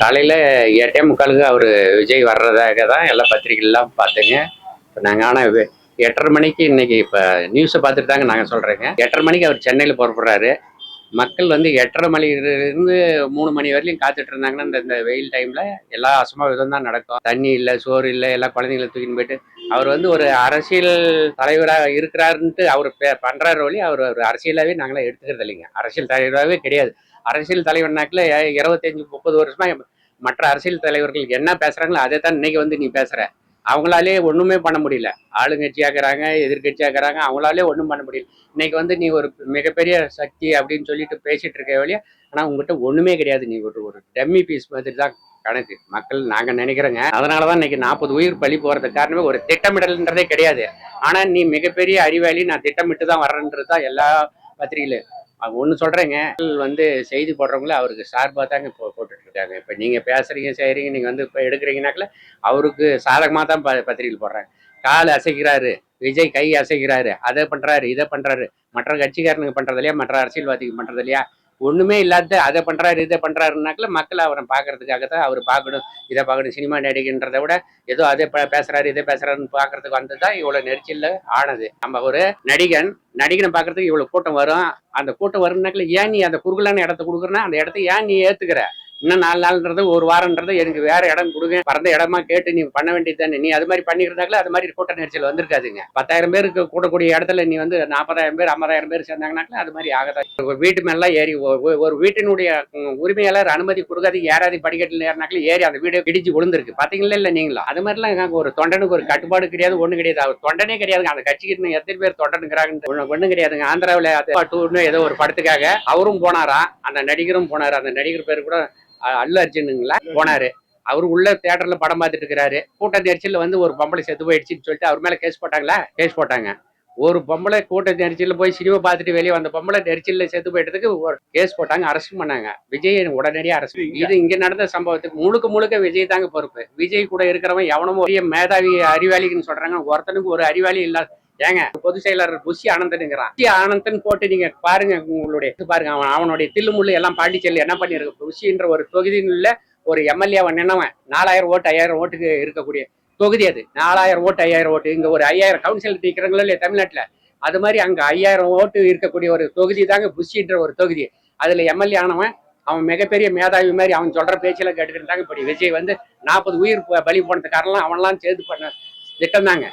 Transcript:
காலையில் 8:45 அவர் விஜய் வர்றதாக தான் எல்லா பத்திரிகைலாம் பார்த்தேங்க. இப்போ நாங்கள் ஆனால் 8:30 மணிக்கு இன்னைக்கு இப்போ நியூஸை பார்த்துட்டு தாங்க நாங்கள் சொல்கிறேங்க. 8:30 மணிக்கு அவர் சென்னையில் புறப்படுறாரு. மக்கள் வந்து 8:30 மணிலிருந்து 3 மணி வரையிலும் காத்துட்டு இருந்தாங்கன்னா இந்த வெயில் டைமில் எல்லா அசம்பாவிதம் தான் நடக்கும். தண்ணி இல்லை, சோறு இல்லை, எல்லா குழந்தைங்களை தூக்கின்னு போயிட்டு அவர் வந்து ஒரு அரசியல் தலைவராக இருக்கிறாருன்ட்டு அவர் பண்ணுறாரு வழி அவர் ஒரு அரசியலாகவே நாங்களாம் எடுத்துக்கிறது இல்லைங்க. அரசியல் தலைவராகவே கிடையாது. அரசியல் தலைவர்னாக்கில் 25-30 வருஷமா மற்ற அரசியல் தலைவர்கள் என்ன பேசுறாங்களோ அதை தான் இன்னைக்கு வந்து நீ பேசுற. அவங்களாலே ஒண்ணுமே பண்ண முடியல. ஆளுங்கட்சியாக்குறாங்க, எதிர்கட்சியாக்குறாங்க, அவங்களாலே ஒன்றும் பண்ண முடியல. இன்னைக்கு வந்து நீ ஒரு மிகப்பெரிய சக்தி அப்படின்னு சொல்லிட்டு பேசிட்டு இருக்க வழியா, ஆனா உங்ககிட்ட ஒண்ணுமே கிடையாது. நீ ஒரு டம்மி பீஸ் மாதிரி தான் கணக்கு. மக்கள் நாங்க நினைக்கிறோங்க. அதனாலதான் இன்னைக்கு 40 உயிர் பலி போறதுக்கு காரணமே ஒரு திட்டமிடல்ன்றதே கிடையாது. ஆனா நீ மிகப்பெரிய அறிவாளி, நான் திட்டமிட்டு தான் வர்றேன்றது தான் எல்லா பத்திரிகையிலும் ஒன்று சொல்கிறேங்க. வந்து செய்தி போடுறவங்கள அவருக்கு சார்பாக தாங்க போட்டுட்டு இருக்காங்க. இப்போ நீங்கள் பேசுகிறீங்க, செய்கிறீங்க, நீங்கள் வந்து இப்போ எடுக்கிறீங்கனாக்கில் அவருக்கு சாதகமாக தான் பத்திரிகையில் போடுறாங்க. கால் அசைக்கிறாரு, விஜய் கை அசைக்கிறாரு, அதை பண்ணுறாரு, இதை பண்ணுறாரு. மற்ற கட்சிக்காரனுக்கு பண்ணுறது இல்லையா, மற்ற அரசியல்வாதிக்கு பண்ணுறது இல்லையா, ஒன்றுமே இல்லாத அதை பண்ணுறாரு, இதை பண்ணுறாருனாக்கில் மக்கள் அவரை பார்க்கறதுக்காக தான் அவர் பார்க்கணும், இதை பார்க்கணும். சினிமா நடிகைன்றதை விட ஏதோ அதை பேசுறாரு, இதை பேசுறாருன்னு பார்க்கறதுக்கு வந்து தான் இவ்வளோ நெரிச்சலில் ஆனது. நம்ம ஒரு நடிகனை பார்க்கறதுக்கு இவ்வளோ கூட்டம் வரும். அந்த கூட்டம் வரும்னாக்கில் ஏன் நீ அந்த குறுகலான இடத்த கொடுக்குறனா, அந்த இடத்த ஏன் நீ ஏற்றுக்கிற? இன்னும் 4 நாள்ன்றது, ஒரு வாரன்றது, எனக்கு வேற இடம் கொடுங்க, பறந்த இடமா கேட்டு நீ பண்ண வேண்டியது தானே. நீ அது மாதிரி பண்ணிக்கிறதாக்கல அது மாதிரி கூட்ட நெரிச்சல் வந்திருக்காதுங்க. 10,000 பேருக்கு கூடக்கூடிய இடத்துல நீ வந்து 40,000 பேர் 50,000 பேர் சேர்ந்தாங்கனாக்கல அது மாதிரி ஆகதான். ஒரு வீட்டு மேலாம் ஏறி ஒரு வீட்டினுடைய உரிமையாளர் அனுமதி கொடுக்காது யாராவது படிக்கட்டில் ஏறினாக்கல ஏறி அந்த வீடு இடிச்சு விழுந்திருக்கு. பாத்தீங்களா இல்லை நீங்களா? அது மாதிரிலாம் ஒரு தொண்டனுக்கு ஒரு கட்டுப்பாடு கிடையாது, ஒன்றும் கிடையாது. அவர் தொண்டனே கிடையாதுங்க. அந்த கட்சிக்கு எத்தனை பேர் தொண்டனுங்கிறாங்க ஒன்றும் கிடையாதுங்க. ஆந்திராவில் ஏதோ ஒரு படத்துக்காக அவரும் போனாரா, அந்த நடிகரும் போனாரு. அந்த நடிகர் பேர் கூட அல்லு அர்ஜுனுங்களா போனாரு. அவரு உள்ள தியேட்டர்ல படம் பார்த்துட்டு இருக்கிறாரு. கூட்ட நெரிச்சல்ல வந்து ஒரு பொம்பளை செத்து போயிடுச்சுன்னு சொல்லிட்டு அவர் மேல கேஸ் போட்டாங்களா? கேஸ் போட்டாங்க. ஒரு பொம்பளை கூட்ட நெரிச்சல்ல போய் சினிமா பார்த்துட்டு வெளியே வந்த பொம்பளை நெரிச்சல்ல செத்து போயிட்டதுக்கு ஒரு கேஸ் போட்டாங்க, அரெஸ்ட் பண்ணாங்க. விஜய் உடனடியாக அரெஸ்ட். இது இங்க நடந்த சம்பவத்துக்கு முழுக்க விஜய் தாங்க பொறுப்பு. விஜய் கூட இருக்கிறவன் எவனமோ மேதாவி அறிவாளின்னு சொல்றாங்க. ஒருத்தனுக்கு ஒரு அறிவாளி இல்ல. ஏங்க, பொதுச் செயலாளர் புஷி ஆனந்தனுங்கிறான். புஷி ஆனந்தன் போட்டு நீங்க பாருங்க, உங்களுடைய பாருங்க, அவனுடைய தில்லுமுள்ளு எல்லாம் பாண்டிச்சேரியில் என்ன பண்ணிருக்கு. புஷின்ற ஒரு தொகுதியில் ஒரு எம்எல்ஏ நின்னவன் 4000 ஓட்டு 5000 ஓட்டுக்கு இருக்கக்கூடிய தொகுதி அது. 4000 ஓட்டு 5000 ஓட்டு. இங்க ஒரு 5000 கவுன்சிலர் இருக்கிறாங்களோ இல்லையா தமிழ்நாட்டுல, அது மாதிரி அங்க 5000 ஓட்டு இருக்கக்கூடிய ஒரு தொகுதி தாங்க புஷின்ற ஒரு தொகுதி. அதுல எம்எல்ஏ ஆனவன் அவன் மிகப்பெரிய மேதாவி மாதிரி அவன் சொல்ற பேச்செல்லாம் கேட்டுக்கிட்டு இருந்தாங்க. இப்படி விஜய் வந்து 40 உயிர் பலி போனது காரணம் அவன்லாம் சேர்த்து பண்ண திட்டம் தாங்க.